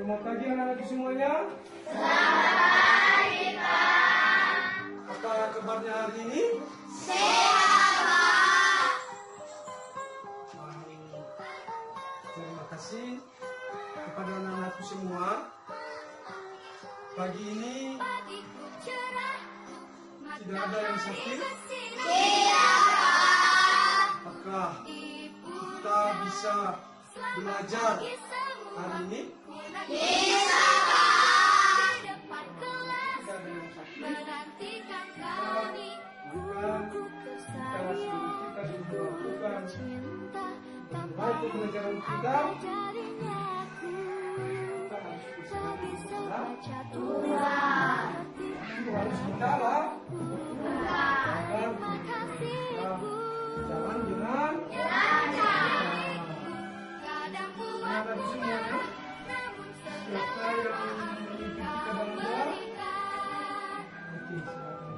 Selamat pagi anak-anak semuanya. Selamat pagi, Pak. Apa kabarnya hari ini? Sehat, Pak. Terima kasih kepada anak-anakku semua. Pagi ini tidak ada yang sakit. Tidak, Pak. Apakah kita bisa belajar hari ini? Bisa, Pak. Tidak ada yang sakit. Maka kita melakukan baik pembelajaran kita. Kita harus bisa harus kita lah. Agar kita jalan dengan ada di semuanya. Siapa yang mengikuti kita dalam doa? Oke, silakan.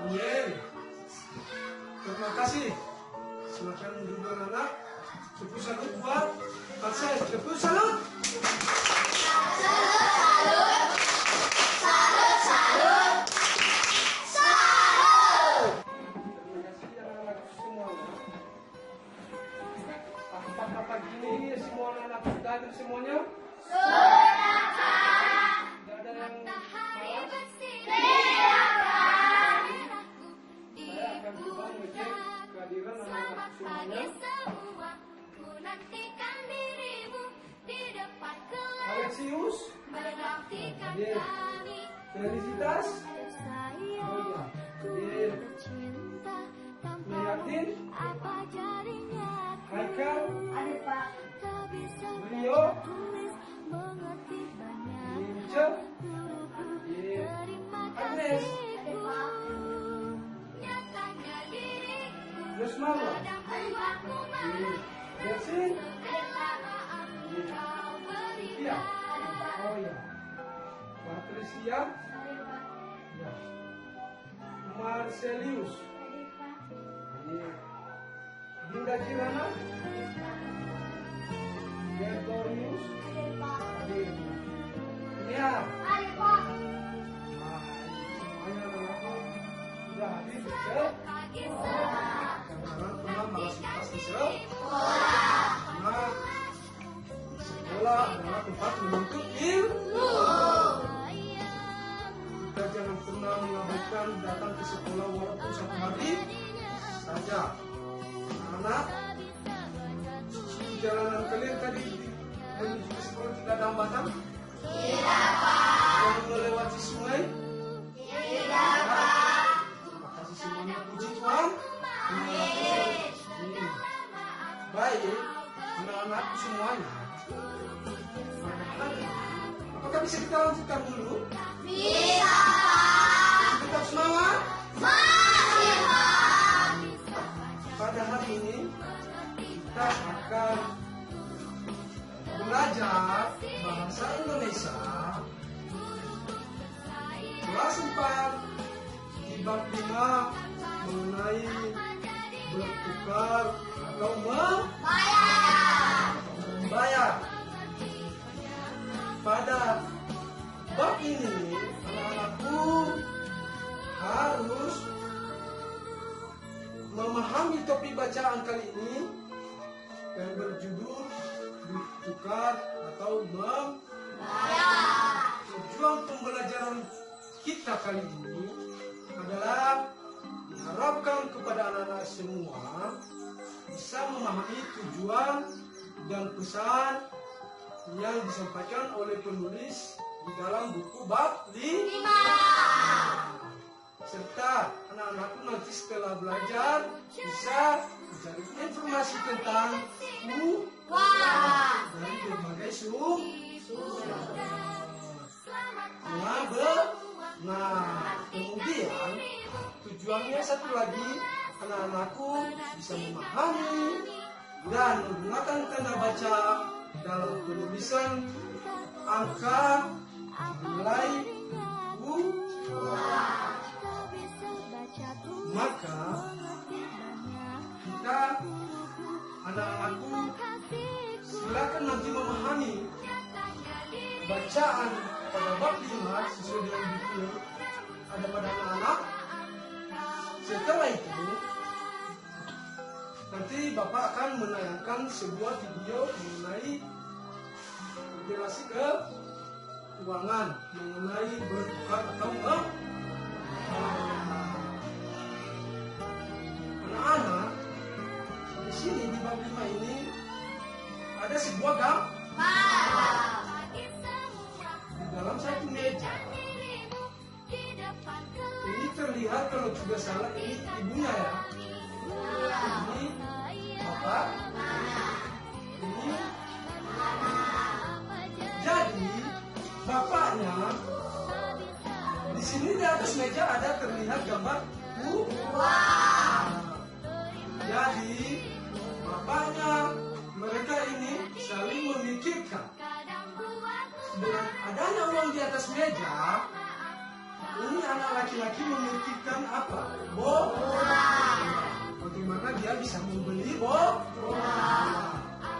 Amin. Terima kasih. Silakan duduk anak-anak. Tepuk salut buat Pak Seth. Tepuk salut. Terima kasih anak-anak semuanya. Apakah pagi ini semua anak-anak sudah hadir semuanya? Sudah, Pak. Tidak ada yang malas? Saya akan coba mengecek kehadiran anak-anak semuanya. Alexius, hadir. Felicitas, oh iya, hadir. Liatin, Haikal, Ada, Pak. Rio, Lince, hadir. Agnes, Ada, Pak. Yosmala, Ada, Pak. hadir. Dersin, iya. Oh iya. Patricia, ya. Marcelius, hadir. Dinda Kirana, Gertorius, hadir. Nia, Ada, Pak. semuanya anak-anakku sudah hadir di sel. Jangan pernah malas-malas di sel. Karena sekolah adalah tempat menuntut ilmu. Kita jangan pernah mengabaikan datang ke sekolah walaupun satu hari saja. Anak-anak, perjalanan kalian tadi menuju ke sekolah tidak ada hambatan? Tidak, Pak. Jangan melewati sungai? Tidak, Pak. Terima kasih semuanya, puji Tuhan. Baik, anak-anak semuanya. Apakah bisa kita lanjutkan dulu? Bisa, Pak. mengenai bertukar atau membayar. Pada bab ini anak-anakku harus memahami topik bacaan kali ini yang berjudul bertukar atau membayar. Tujuan pembelajaran kita kali ini adalah diharapkan kepada anak-anak semua bisa memahami tujuan dan pesan yang disampaikan oleh penulis di dalam buku bab 5. Serta anak-anakku nanti setelah belajar bisa mencari informasi tentang dari berbagai sumber. Nah, kemudian tujuannya satu lagi, anak-anakku bisa memahami dan menggunakan tanda baca dalam penulisan angka nilai maka kita anak-anakku silakan nanti memahami bacaan pada bab 5 sesuai dengan buku yang ada pada anak-anak. Setelah itu nanti Bapak akan menayangkan sebuah video mengenai literasi keuangan, mengenai bertukar atau anak-anak. Di sini di bab 5 ini ada sebuah gambar di dalam satu meja. Ini terlihat, kalau tidak salah ini ibunya ya. Ini bapak. Ini. Jadi bapaknya di sini di atas meja ada terlihat gambar uang. Jadi bapaknya mereka ini saling memikirkan. Dengan adanya uang di atas meja, ini anak laki-laki memikirkan apa? Bola. Bagaimana dia bisa membeli bola.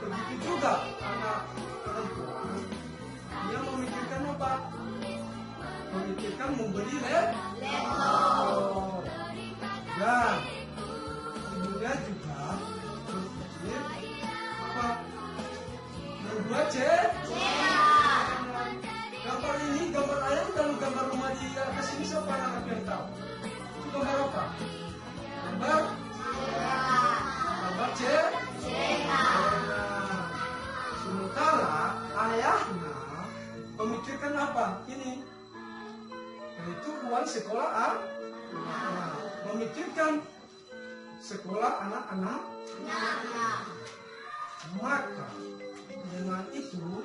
Begitu juga anak perempuan, dia memikirkan apa? Memikirkan membeli laptop. Dan ibunya juga berpikir apa? Membuat gambar ini, gambar ayam dan gambar rumah di atas ini siapa anak yang tahu? Itu gambar apa? Gambar sementara ayahnya memikirkan apa? Ini yaitu uang sekolah memikirkan sekolah anak-anak. Maka dengan itu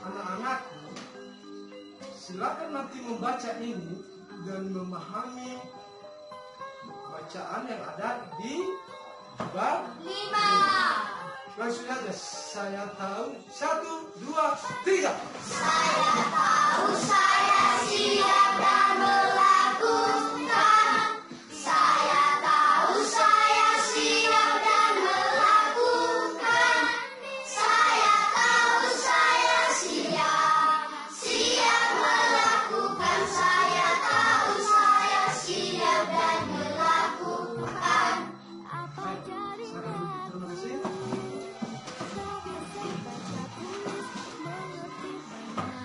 anak-anakku silakan nanti membaca ini dan memahami bacaan yang ada di bab 5. Langsung saja, saya tahu. 1, 2, 3. Saya tahu, saya siap dan melakukan. Saya tahu, saya siap dan melakukan. Saya tahu, saya siap melakukan. Saya tahu, saya siap dan melakukan. Terima kasih.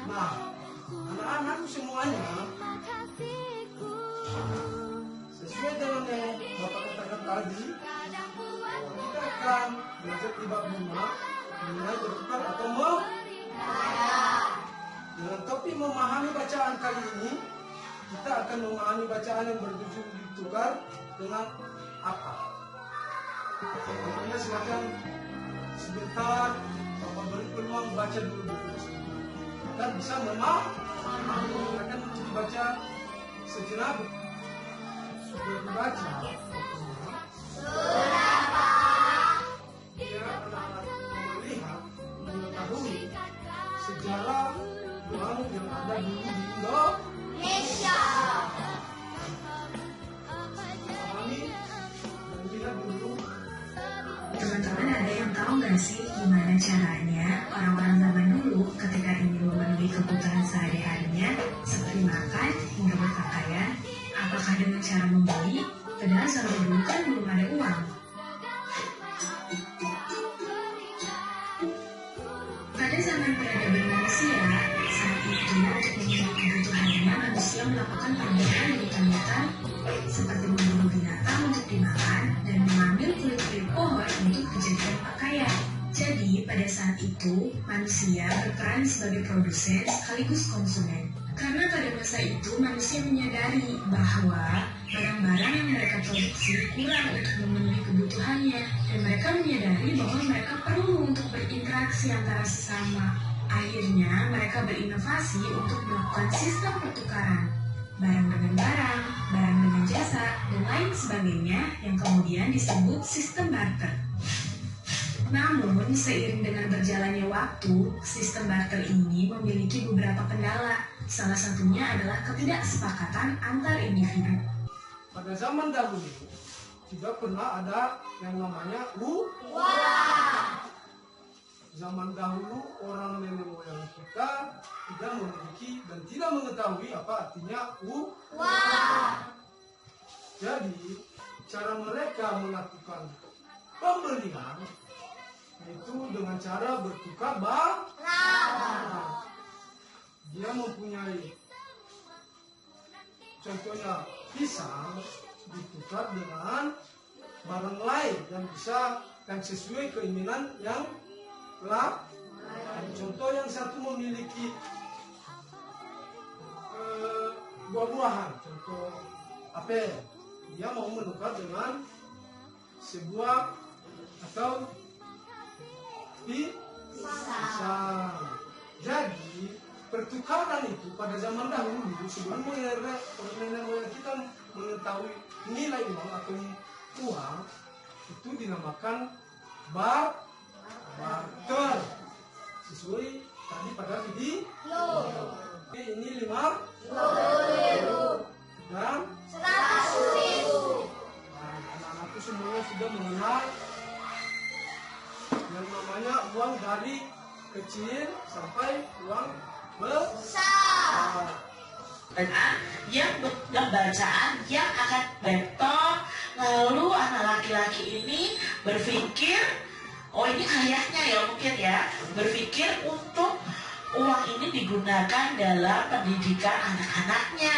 Nah, anak-anakku semuanya, sesuai dengan yang Bapak katakan tadi, kita akan belajar di bab 5 mengenai bertukar atau membayar. Dengan topik memahami bacaan kali ini, kita akan memahami bacaan yang berjudul bertukar dengan apa. Pokoknya silakan sebentar Bapak beri peluang baca dulu dan bisa memahami. Akan dibaca sejenak sudah dibaca. Biar anak-anak melihat, mengetahui sejarah uang yang ada dulu di Indonesia. sih gimana caranya orang-orang zaman dulu ketika ingin memenuhi kebutuhan sehari-harinya seperti makan hingga berpakaian? Apakah dengan cara membeli? Padahal zaman dulu kan belum ada uang. Pada zaman peradaban manusia, saat itu untuk memenuhi kebutuhannya manusia melakukan perbuatan yang hutan-hutan seperti memburu binatang untuk dimakan dan mengambil kulit-kulit pohon untuk dijadikan pakaian. Jadi pada saat itu manusia berperan sebagai produsen sekaligus konsumen. Karena pada masa itu manusia menyadari bahwa barang-barang yang mereka produksi kurang untuk memenuhi kebutuhannya dan mereka menyadari bahwa mereka perlu untuk berinteraksi antara sesama. Akhirnya mereka berinovasi untuk melakukan sistem pertukaran barang dengan barang, barang dengan jasa, dan lain sebagainya yang kemudian disebut sistem barter. Namun, seiring dengan berjalannya waktu, sistem barter ini memiliki beberapa kendala. Salah satunya adalah ketidaksepakatan antar individu. Pada zaman dahulu tidak pernah ada yang namanya uang. Zaman dahulu orang nenek moyang kita tidak memiliki dan tidak mengetahui apa artinya uang. Jadi cara mereka melakukan pembelian itu dengan cara bertukar barang. Dia mempunyai contohnya pisang ditukar dengan barang lain yang bisa dan sesuai keinginan yang lain. Contoh yang satu memiliki buah-buahan, contoh apel, dia mau menukar dengan sebuah atau pisang. Jadi pertukaran itu pada zaman dahulu sebelum nenek moyang kita mengetahui nilai uang atau uang itu dinamakan barter sesuai tadi pada video. Ini 50.000 dan 100.000. Anak-anakku semuanya sudah mengenal yang namanya uang dari kecil sampai uang besar. Yang bacaan yang akan beton, lalu anak laki-laki ini berpikir, oh ini ayahnya ya mungkin ya, berpikir untuk uang ini digunakan dalam pendidikan anak-anaknya.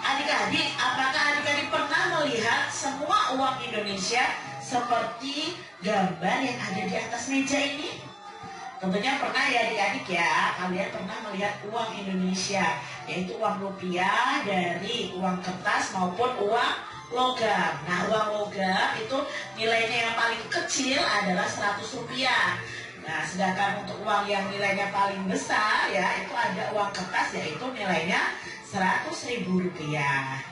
Adik-adik, apakah adik-adik pernah melihat semua uang Indonesia seperti gambar yang ada di atas meja ini? Tentunya pernah ya adik-adik ya, kalian pernah melihat uang Indonesia, yaitu uang rupiah dari uang kertas maupun uang logam. Nah, uang logam itu nilainya yang paling kecil adalah 100 rupiah. Nah, sedangkan untuk uang yang nilainya paling besar ya, itu ada uang kertas yaitu nilainya 100.000 rupiah.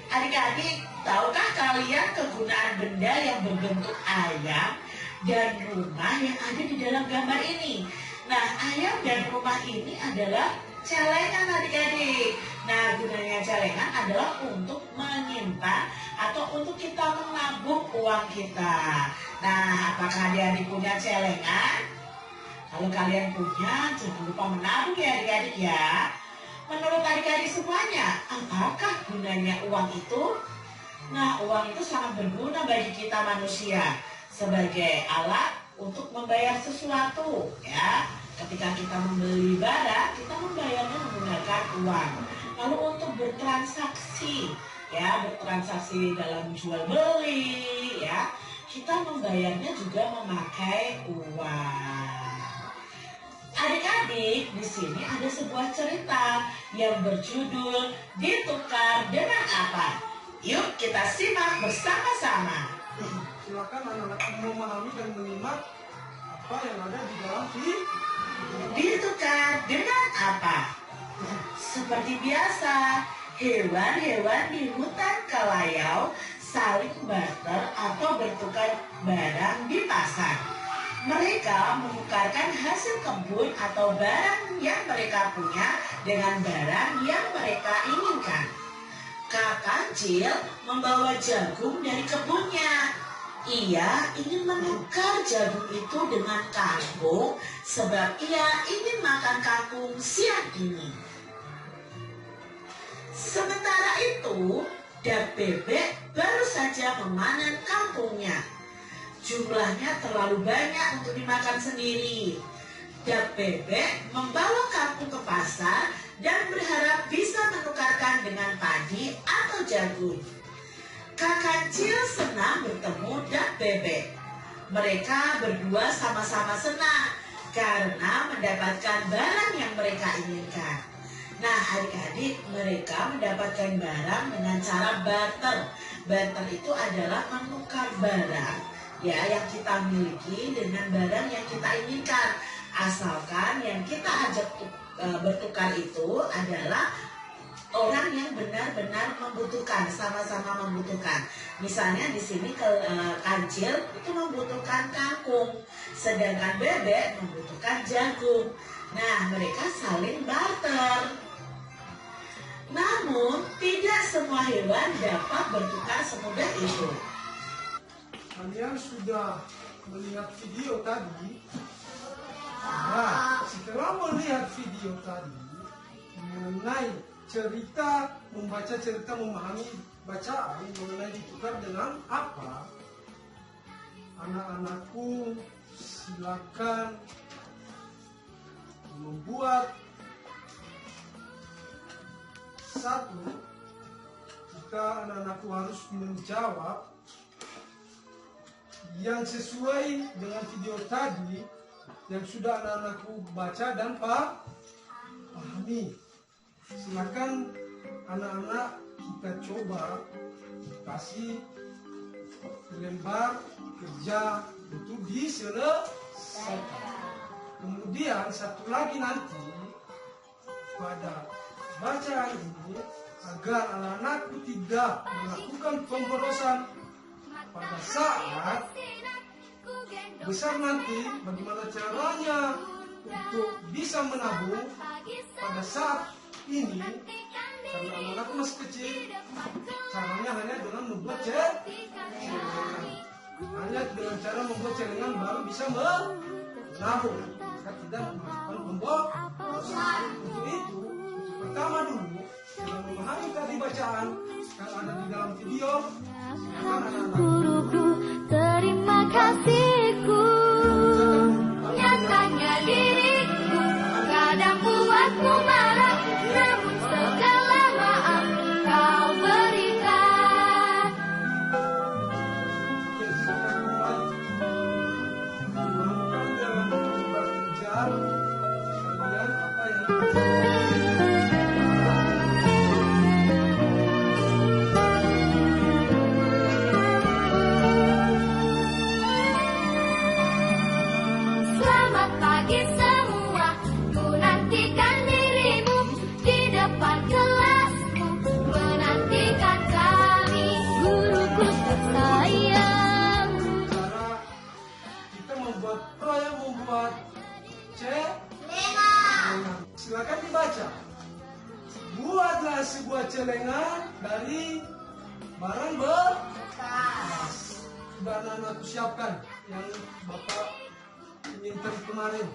Adik-adik, tahukah kalian kegunaan benda yang berbentuk ayam dan rumah yang ada di dalam gambar ini? Nah, ayam dan rumah ini adalah celengan adik-adik. Nah, gunanya celengan adalah untuk menyimpan atau untuk kita menabung uang kita. Nah, apakah adik-adik punya celengan? Kalau kalian punya, jangan lupa menabung ya adik-adik ya. Menurut adik-adik semuanya, apakah gunanya uang itu? Nah, uang itu sangat berguna bagi kita manusia sebagai alat untuk membayar sesuatu ya. Ketika kita membeli barang, kita membayarnya menggunakan uang. Lalu untuk bertransaksi ya, bertransaksi dalam jual beli ya, kita membayarnya juga memakai uang. Adik-adik, di sini ada sebuah cerita yang berjudul Ditukar Dengan Apa. Yuk kita simak bersama-sama. Silakan anak-anak memahami dan menyimak apa yang ada di dalam video. Ditukar dengan apa? Seperti biasa, hewan-hewan di hutan Kalayau saling barter atau bertukar barang di pasar. Mereka menukarkan hasil kebun atau barang yang mereka punya dengan barang yang mereka inginkan. Kak Kancil membawa jagung dari kebunnya. Ia ingin menukar jagung itu dengan kangkung sebab ia ingin makan kangkung siang ini. Sementara itu, Dak Bebek baru saja memanen kangkungnya. Jumlahnya terlalu banyak untuk dimakan sendiri. Dak Bebek membawa kangkung ke pasar dan berharap bisa menukarkan dengan padi atau jagung. Kak Kancil senang bertemu Dak Bebek. Mereka berdua sama-sama senang karena mendapatkan barang yang mereka inginkan. Nah, adik-adik, mereka mendapatkan barang dengan cara barter. Barter itu adalah menukar barang ya yang kita miliki dengan barang yang kita inginkan. Asalkan yang kita ajak bertukar itu adalah orang yang benar-benar membutuhkan, sama-sama membutuhkan. Misalnya di sini Kancil itu membutuhkan kangkung, sedangkan Bebek membutuhkan jagung. Nah, mereka saling barter. Namun, tidak semua hewan dapat bertukar semudah itu. Kalian sudah melihat video tadi? Nah, setelah melihat video tadi mengenai membaca cerita, memahami bacaan mengenai ditukar dengan apa, anak-anakku silakan membuat satu. Anak-anakku harus menjawab yang sesuai dengan video tadi yang sudah anak-anakku baca dan pahami. Silakan anak-anak kita coba kasih lembar kerja itu diselesaikan. Kemudian satu lagi nanti pada bacaan ini agar anak-anakku tidak melakukan pemborosan pada saat besar nanti, bagaimana caranya untuk bisa menabung pada saat ini, karena anak-anakku masih kecil, caranya hanya dengan membuat celengan. Hanya dengan cara membuat celengan baru bisa menabung. Jika tidak melakukan pemborosan. Untuk itu, pertama dulu, dengan memahami tadi bacaan yang ada di dalam video, Guruku, terima kasihku. Nyatanya diriku kadang buatmu marah, namun segala maaf kau berikan. melakukan dalam kerja kalian apa yang Selamat pagi semua, ku nantikan dirimu di depan kelasmu, menantikan kami, guruku tersayang. cara kita membuat celengan. Silakan dibaca. Buatlah sebuah celengan dari barang bekas. Sudah anak-anakku siapkan yang Bapak inginkan kemarin.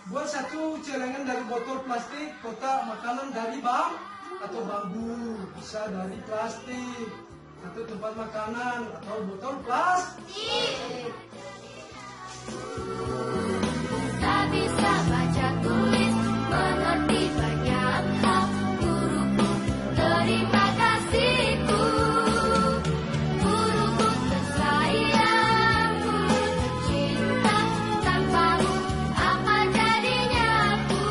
Buat satu celengan dari botol plastik, kotak makanan dari atau bambu, bisa dari plastik, atau tempat makanan, atau botol plastik. Tak bisa baca tulis, mengerti banyak hal, guruku terima kasihku. Guruku tersayang, guru tercinta, tanpamu apa jadinya aku.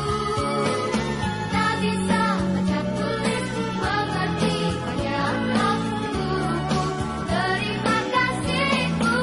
Tak bisa baca tulis, mengerti banyak hal, guruku terima kasihku.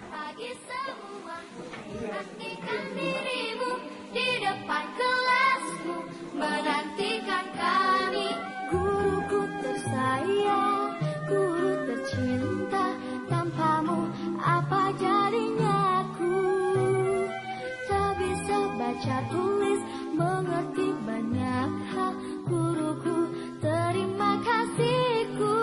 pagi semua, menantikan dirimu di depan kelasmu, menantikan kami. Guruku tersayang, guru tercinta, tanpamu apa jadinya aku? Tak bisa baca tulis, mengerti banyak hal. Guruku, terima kasihku.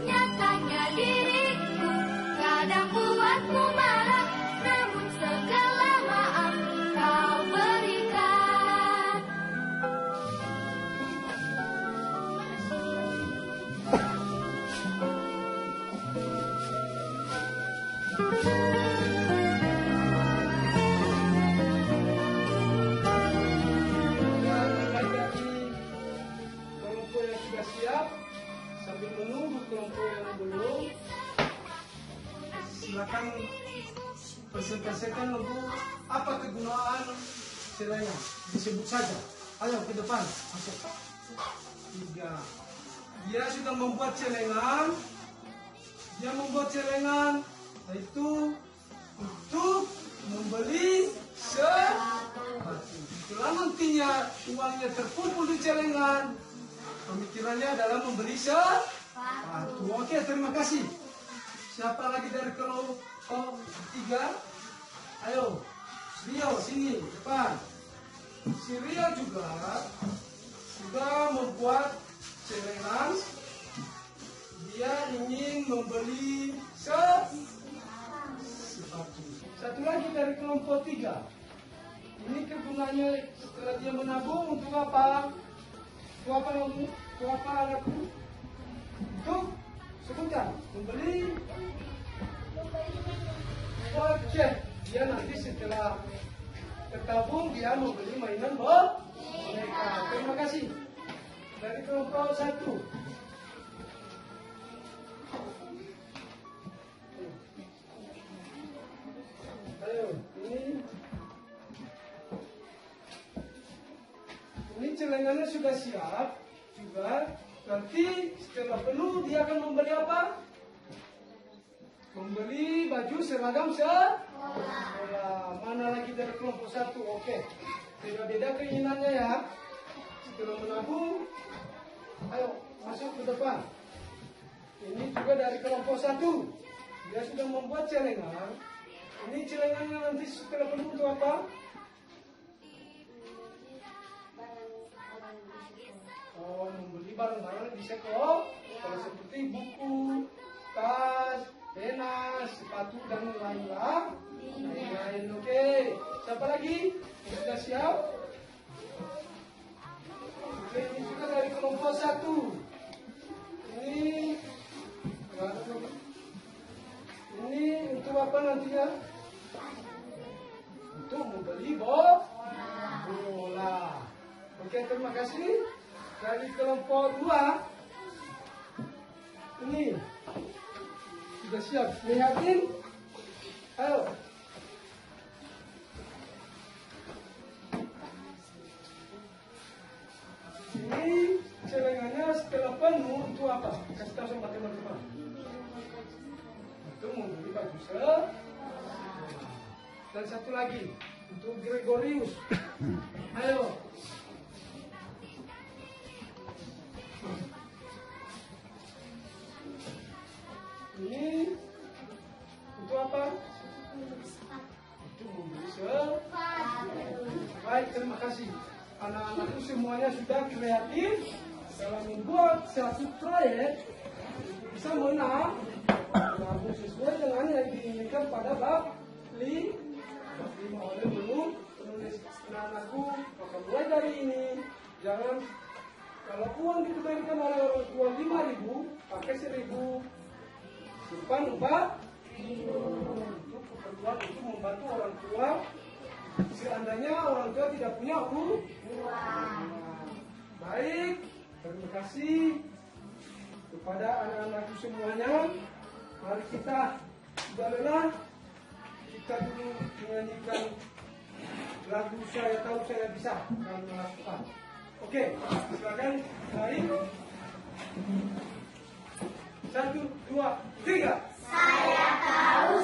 Nyatanya diriku kadang buatmu marah, namun segala maaf kau berikan. Dan mulai dari kelompok yang sudah siap, sambil menunggu kelompok yang belum, silakan presentasikan dulu apa kegunaan celengan. Disebut saja. Ayo ke depan, masuk. 3. Dia sudah membuat celengan. Dia membuat celengan, yaitu untuk membeli sepatu. Setelah nantinya uangnya terkumpul di celengan, pemikirannya adalah membeli sepatu. Oke, terima kasih. Siapa lagi dari kelompok 3? Ayo, Rio sini depan. Si Rio juga sudah membuat celengan. Dia ingin membeli sepatu. Satu lagi dari kelompok 3. Ini kegunaannya setelah dia menabung untuk apa? Untuk apa anakku? Untuk apa anakku? Untuk sebentar membeli. Oke, dia nanti setelah tertabung dia membeli mainan boneka. Terima kasih. Dari kelompok 1. Ayo, ini celengannya sudah siap juga. Nanti setelah penuh dia akan membeli apa? Membeli baju seragam sekolah. Mana lagi dari kelompok 1? Oke, beda-beda keinginannya ya. Setelah menabung, ayo masuk ke depan. Ini juga dari kelompok 1. Dia sudah membuat celengan. Ini celengannya nanti setelah penuh untuk apa? Oh, membeli barang-barang di sekolah. Kalau seperti buku, tas, pena, sepatu, dan lain-lain. Oke, siapa lagi? Sudah siap? Oke, ini juga dari kelompok 1. Ini untuk apa nantinya? Untuk membeli bola. Oke, terima kasih. Dari kelompok 2, ini sudah siap. Lihatin. Ayo. Ini celengannya setelah penuh untuk apa? Kasih tahu sama teman-teman. Untuk membeli baju sekolah. Dan satu lagi untuk Gregorius. Ayo. Ini untuk apa? Untuk membeli sepatu. Baik, terima kasih. Anak-anakku semuanya sudah kreatif dalam membuat satu proyek bisa menang sesuai dengan yang diinginkan pada bab 5. Oleh belum penulis anak-anakku akan mulai dari ini. Jangan kalau uang dikembalikan oleh orang tua 5.000, pakai 1.000. Simpan 4.000 untuk keperluan untuk membantu orang tua. Seandainya orang tua tidak punya uang. Baik, terima kasih kepada anak-anakku semuanya. Mari kita sudah lelah, kita dulu menyanyikan lagu Saya Tahu Saya Bisa dan melakukan. Oke, silakan. Baik. 1, 2, 3. Saya tahu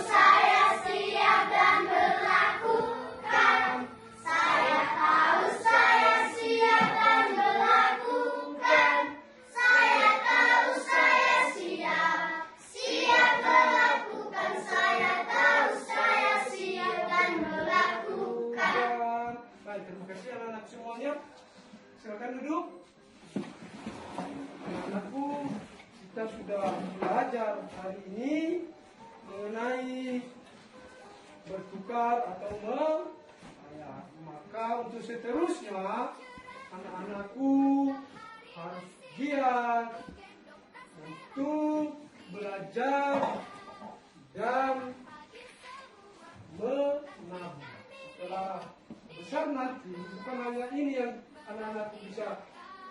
silakan duduk. Anakku, kita sudah belajar hari ini mengenai bertukar atau membayar. Maka untuk seterusnya, anak-anakku harus giat untuk belajar dan menabung. Setelah besar nanti, bukan hanya ini yang anak-anakku bisa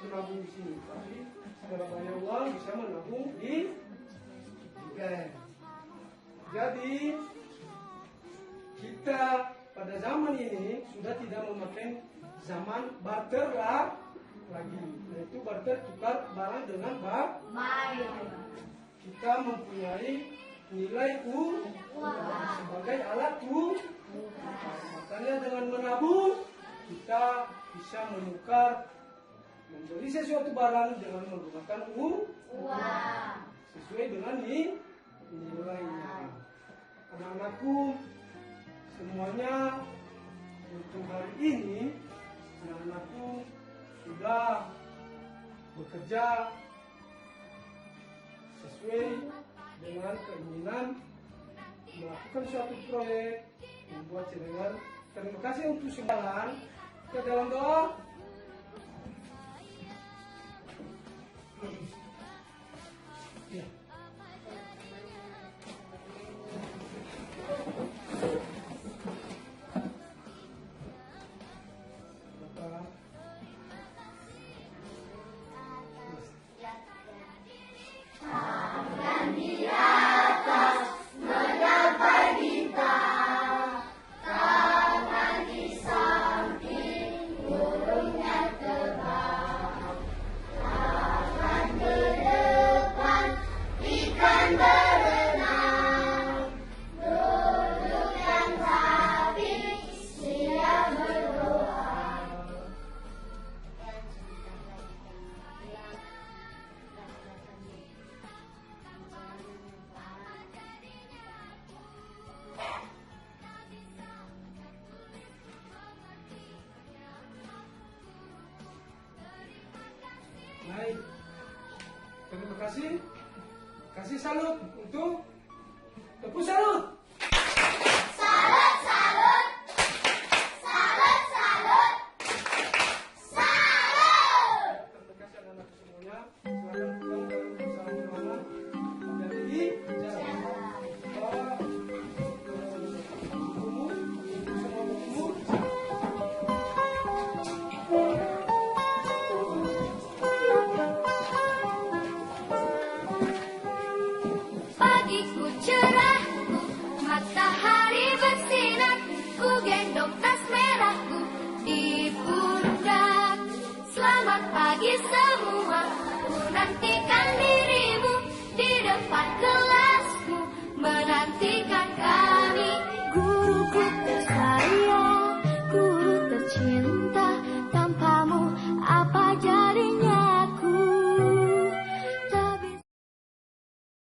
menabung di sini, tapi setelah banyak uang bisa menabung di bank. Jadi kita pada zaman ini sudah tidak memakai zaman barter lagi, yaitu barter tukar barang dengan kita mempunyai nilai sebagai alat makanya dengan menabung kita bisa menukar membeli sesuatu barang dengan menggunakan uang sesuai dengan nilainya. Anak-anakku semuanya untuk hari ini, anak-anakku sudah bekerja sesuai dengan keinginan melakukan suatu proyek, membuat celengan. Terima kasih untuk semua. Kita dalam doa. Ya. Baik, terima kasih. Kasih salut untuk tepuk salut.